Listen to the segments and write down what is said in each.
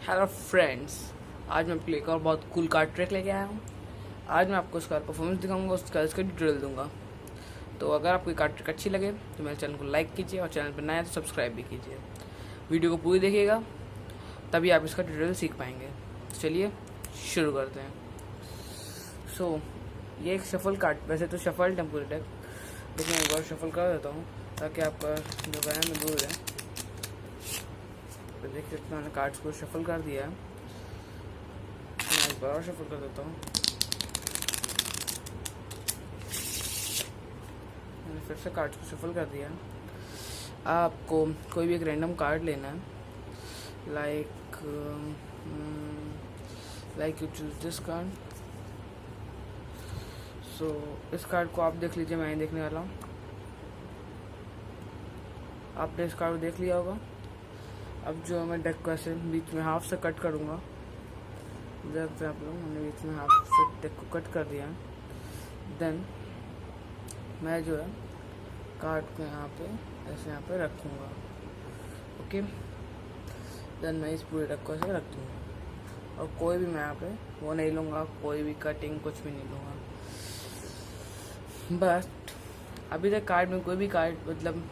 Hello friends, आज मैं आपके लिए एक और बहुत कूल कार्ड ट्रिक लेके आया हूँ। आज मैं आपको उसका परफॉर्मेंस दिखाऊंगा, उसका इसका डिटेल दूंगा। तो अगर आपको ये कार्ड ट्रिक अच्छी लगे तो मेरे चैनल को लाइक कीजिए और चैनल पर नया है तो सब्सक्राइब भी कीजिए। वीडियो को पूरी देखिएगा, तभी आप इसका डिटेल सीख पाएंगे। तो चलिए शुरू करते हैं। ये एक शफल कार्ड, वैसे तो शफल टेम्पोररी डेक, लेकिन एक बार शफल कर देता हूँ ताकि आपका जो वहम है दूर है। तो देख सकते हैं मैंने कार्ड्स को शफल कर दिया है। मैं एक बार और शफल कर देता हूँ। मैंने फिर से कार्ड्स को शफल कर दिया है। आपको कोई भी एक रैंडम कार्ड लेना है, like you choose this card. इस कार्ड को आप देख लीजिए, मैं नहीं देखने वाला हूँ। आपने इस कार्ड को देख लिया होगा। अब जो मैं डेक को ऐसे बीच में हाफ से कट करूँगा, देखते हैं आप लोग, मैंने बीच में हाफ से डेक को कट कर दिया है। देन मैं जो है कार्ड को यहाँ पे ऐसे यहाँ पे रखूँगा। ओके, देन मैं इस पूरे डेक को ऐसे रख दूँगा और कोई भी मैं यहाँ पे वो नहीं लूँगा, कोई भी कटिंग कुछ भी नहीं लूँगा। बट अभी तक कार्ड में कोई भी कार्ड मतलब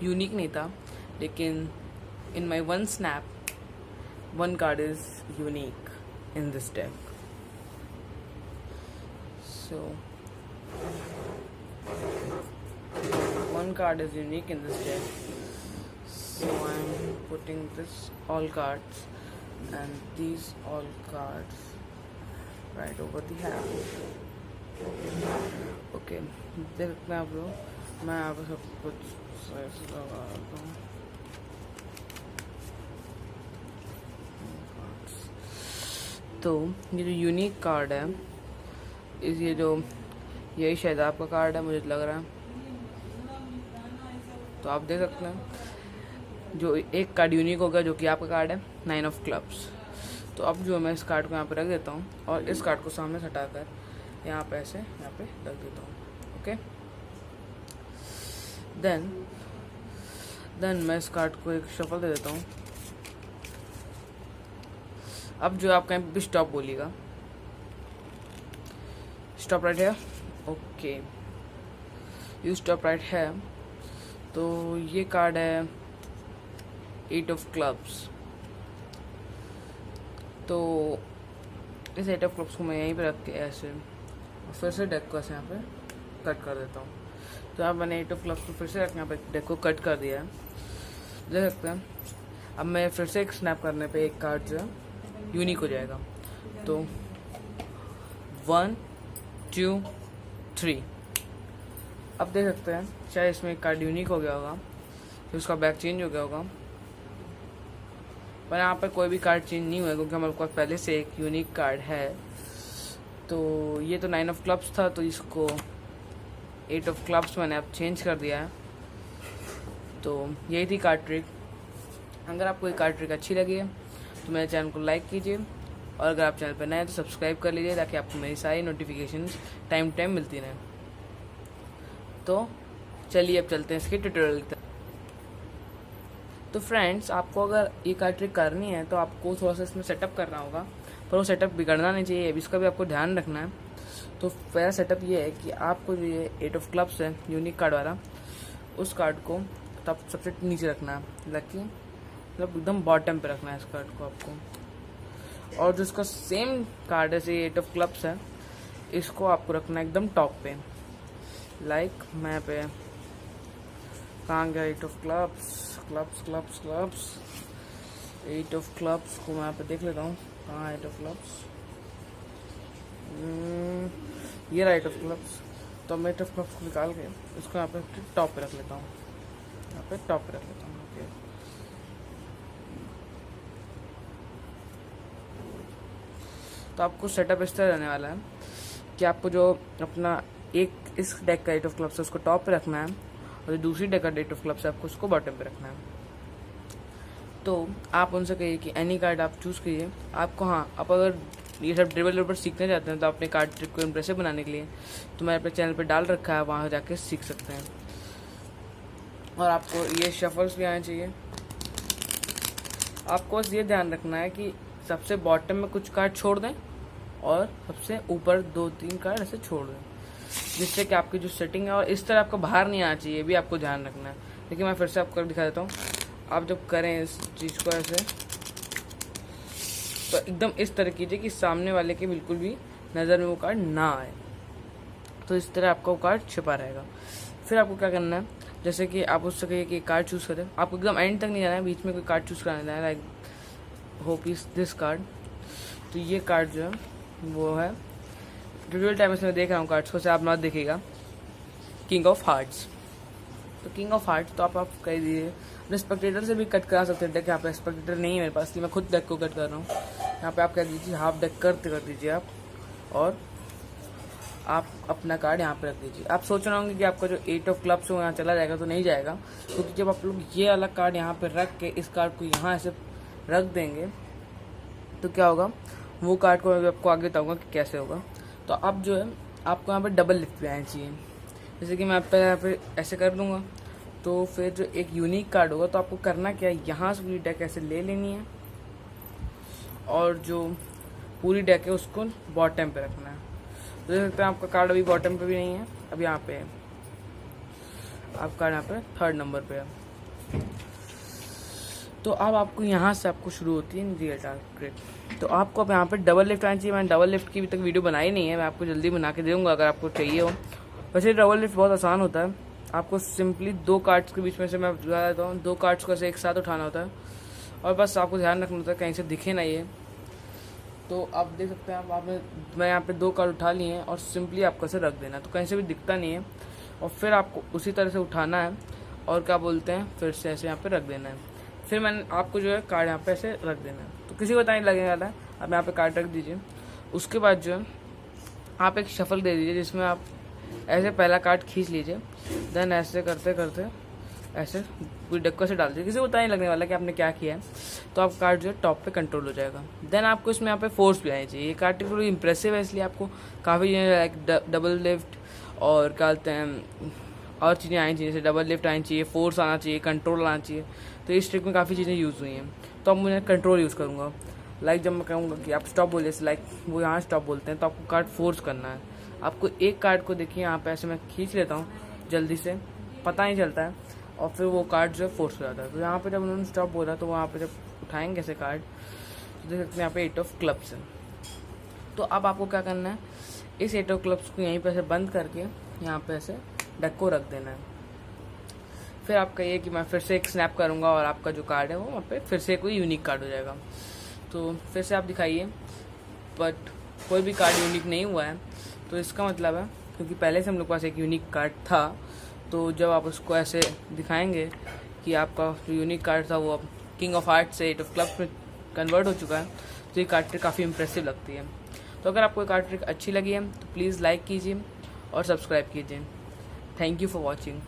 यूनिक नहीं था, लेकिन in my one snap, one card is unique in this deck. So one card is unique in this deck. So I'm putting this all cards and these all cards right over the hand. Okay, देख सकते हैं आप लोग, मैं यहाँ पे सब कुछ ऐसे लगा रखा हूँ। तो ये जो यूनिक कार्ड है, यही शायद आपका कार्ड है, मुझे लग रहा है। तो आप देख सकते हैं जो एक कार्ड यूनिक होगा जो कि आपका कार्ड है, 9 ऑफ क्लब्स। तो अब जो मैं इस कार्ड को यहाँ पे रख देता हूँ और इस कार्ड को सामने से हटाकर यहाँ पे ऐसे यहाँ पे रख देता हूँ। ओके, देन मैं इस कार्ड को एक शफल दे देता हूँ। अब जो आप कहीं भी स्टॉप बोलिएगा, स्टॉप राइट है। ओके, यू स्टॉप राइट है। तो ये कार्ड है 8 ऑफ क्लब्स। तो इस 8 ऑफ क्लब्स को मैं यहीं पे रख के ऐसे फिर से डेक को ऐसे यहाँ पे कट कर देता हूँ। तो अब मैंने 8 ऑफ क्लब्स को फिर से रख यहाँ पे डेक को कट कर दिया है, देख सकते हैं। अब मैं फिर से एक स्नैप करने पे एक कार्ड जो है यूनिक हो जाएगा। तो 1 2 3। अब देख सकते हैं चाहे इसमें एक कार्ड यूनिक हो गया होगा, फिर उसका बैक चेंज हो गया होगा, पर यहाँ पर कोई भी कार्ड चेंज नहीं हुआ क्योंकि हमारे पास पहले से एक यूनिक कार्ड है। तो ये तो 9 ऑफ क्लब्स था, तो इसको 8 ऑफ क्लब्स मैंने अब चेंज कर दिया है। तो यही थी कार्ड ट्रिक। अगर आपको ये कार्ड ट्रिक अच्छी लगी है तो मेरे चैनल को लाइक कीजिए, और अगर आप चैनल पर नए हैं तो सब्सक्राइब कर लीजिए ताकि आपको मेरी सारी नोटिफिकेशंस टाइम मिलती रहें। तो चलिए अब चलते हैं इसके ट्यूटोरियल तक। तो फ्रेंड्स, आपको अगर ये कार्ड ट्रिक करनी है तो आपको थोड़ा सा इसमें सेटअप करना होगा, पर वो सेटअप बिगड़ना नहीं चाहिए, अभी इसका भी आपको ध्यान रखना है। तो पहला सेटअप ये है कि आपको जो ये 8 ऑफ क्लब्स है यूनिक कार्ड वाला, उस कार्ड को तब सबसे नीचे रखना है, मतलब एकदम बॉटम पे रखना है इस कार्ड को आपको। और जो इसका सेम कार्ड है, जैसे 8 ऑफ क्लब्स है, इसको आपको रखना है एकदम टॉप पे। लाइक मैं पे कहाँ गया 8 ऑफ क्लब्स, 8 ऑफ क्लब्स को मैं यहाँ पे देख लेता हूँ, कहाँ 8 ऑफ क्लब्स, ये रहा 8 ऑफ क्लब्स। तो मैं 8 ऑफ क्लब्स को निकाल के इसको यहाँ पे टॉप पे रख लेता हूँ, यहाँ पे टॉप पे रख लेता हूँ। ओके, तो आपको सेटअप इस तरह रहने वाला है कि आपको जो अपना एक इस डेक का 8 ऑफ क्लब्स है उसको टॉप पे रखना है, और जो दूसरी डेक का 8 ऑफ क्लब्स है आपको उसको बॉटम पे रखना है। तो आप उनसे कहिए कि एनी कार्ड आप चूज़ कीजिए। आपको आप अगर ये सब ड्रिबल पर सीखना चाहते हैं तो अपने कार्ड ट्रिक को इम्प्रेसिव बनाने के लिए तो मैंने अपने चैनल पर डाल रखा है, वहाँ जाके सीख सकते हैं। और आपको ये शफल्स भी आने चाहिए, आपको बस ये ध्यान रखना है कि सबसे बॉटम में कुछ कार्ड छोड़ दें और सबसे ऊपर 2-3 कार्ड ऐसे छोड़ दें, जिससे कि आपकी जो सेटिंग है और इस तरह आपको बाहर नहीं आना चाहिए, ये भी आपको ध्यान रखना है। देखिए मैं फिर से आपको दिखा देता हूँ। आप जब करें इस चीज़ को ऐसे, तो एकदम इस तरह कीजिए कि सामने वाले के बिल्कुल भी नज़र में वो कार्ड ना आए, तो इस तरह आपका वो कार्ड छिपा रहेगा। फिर आपको क्या करना है, जैसे कि आप उससे कहिए कि कार्ड चूज़ करें, आपको एकदम एंड तक नहीं जाना है, बीच में कोई कार्ड चूज़ कराना है, like hope is this card. तो ये कार्ड जो है वो है, ट्यूटोरियल टाइम में देख रहा हूँ कार्ड्स को, से आप मत देखिएगा, किंग ऑफ हार्ट्स। तो किंग ऑफ हार्ट्स तो आप कह दीजिए, अपने स्पेक्टेटर से भी कट करा सकते हैं। डेक यहाँ पे स्पेक्टेटर नहीं है मेरे पास, इसलिए मैं खुद डेक को कट कर रहा हूँ। यहाँ पे आप कह दीजिए हाफ डेक कर दीजिए आप, और आप अपना कार्ड यहाँ पे रख दीजिए। आप सोच रहे होंगे कि आपका जो 8 ऑफ क्लब्स हो यहाँ चला जाएगा, तो नहीं जाएगा, क्योंकि जब आप लोग ये वाला कार्ड यहाँ पे रख के इस कार्ड को यहाँ ऐसे रख देंगे तो क्या होगा, वो कार्ड को मैं आपको आगे बताऊँगा कि कैसे होगा। तो अब जो है आपको यहाँ पर डबल लिफ्ट भी आना चाहिए। जैसे कि मैं यहाँ पे ऐसे कर दूँगा, तो फिर जो एक यूनिक कार्ड होगा, तो आपको करना क्या है, यहाँ से पूरी डेक ऐसे ले लेनी है और जो पूरी डेक है उसको बॉटम पे रखना है। तो देख सकते हैं आपका कार्ड अभी बॉटम पे भी नहीं है, अब यहाँ पे है, आपका कार्ड यहाँ पे 3rd नंबर पे है। तो अब आपको यहाँ से आपको शुरू होती है रियल टारगेट। तो आपको अब यहाँ पे डबल लिफ्ट आना चाहिए। मैंने डबल लिफ्ट की अभी तक वीडियो बनाई नहीं है, मैं आपको जल्दी बना के दूँगा अगर आपको चाहिए हो। वैसे डबल लिफ्ट बहुत आसान होता है, आपको सिंपली 2 कार्ड्स के बीच में से मैं बता देता हूँ, 2 कार्ड्स को ऐसे एक साथ उठाना होता है और बस आपको ध्यान रखना होता है कहीं से दिखे ना ये। तो आप देख सकते हैं, आपने मैं यहाँ पे 2 कार्ड उठा लिए हैं और सिंपली आपको ऐसे रख देना है, तो कहीं से भी दिखता नहीं है। और फिर आपको उसी तरह से उठाना है और क्या बोलते हैं, फिर से ऐसे यहाँ पे रख देना है। फिर मैंने आपको जो है कार्ड यहाँ पे ऐसे रख देना है, तो किसी को पता नहीं लगने वाला है। आप यहाँ पे कार्ड रख दीजिए। उसके बाद जो है आप एक शफल दे दीजिए, जिसमें आप ऐसे पहला कार्ड खींच लीजिए, देन ऐसे करते करते ऐसे पूरी डेक को से डाल दीजिए। किसी को पता नहीं लगने वाला कि आपने क्या किया है। तो आप कार्ड जो है टॉप पे कंट्रोल हो जाएगा। देन आपको इसमें यहाँ पे फोर्स भी आनी चाहिए। ये कार्ड थोड़ी इंप्रेसिव है, इसलिए आपको काफ़ी लाइक डबल लिफ्ट और क्या बोलते हैं और चीज़ें आनी चाहिए, जैसे डबल लिफ्ट आनी चाहिए, फोर्स आना चाहिए, कंट्रोल आना चाहिए। तो इस ट्रिक में काफ़ी चीज़ें यूज़ हुई हैं। तो अब मैं कंट्रोल यूज़ करूँगा। लाइक जब मैं कहूँगा कि आप स्टॉप बोलिए, लाइक वो यहाँ स्टॉप बोलते हैं, तो आपको कार्ड फोर्स करना है। आपको एक कार्ड को देखिए यहाँ पे ऐसे मैं खींच लेता हूँ जल्दी से, पता नहीं चलता है, और फिर वो कार्ड जो है फोर्स हो जाता है। तो यहाँ पे जब उन्होंने स्टॉप बोला, तो वहाँ पे जब उठाएंगे ऐसे कार्ड, तो देख सकते हैं यहाँ पे 8 ऑफ क्लब्स है। तो अब आपको क्या करना है, इस 8 ऑफ क्लब्स को यहीं पे ऐसे बंद करके यहाँ पे ऐसे डेक को रख देना है। फिर आपका ये कि मैं फिर से एक स्नैप करूँगा और आपका जो कार्ड है वो वहाँ पे फिर से कोई यूनिक कार्ड हो जाएगा। तो फिर से आप दिखाइए, बट कोई भी कार्ड यूनिक नहीं हुआ है, तो इसका मतलब है क्योंकि पहले से हम लोग के पास एक यूनिक कार्ड था, तो जब आप उसको ऐसे दिखाएंगे कि आपका जो यूनिक कार्ड था वो अब किंग ऑफ हार्ट्स से 8 ऑफ क्लब्स में कन्वर्ट हो चुका है, तो ये कार्ड ट्रिक काफ़ी इंप्रेसिव लगती है। तो अगर आपको ये कार्ड ट्रिक अच्छी लगी है तो प्लीज़ लाइक कीजिए और सब्सक्राइब कीजिए। Thank you for watching.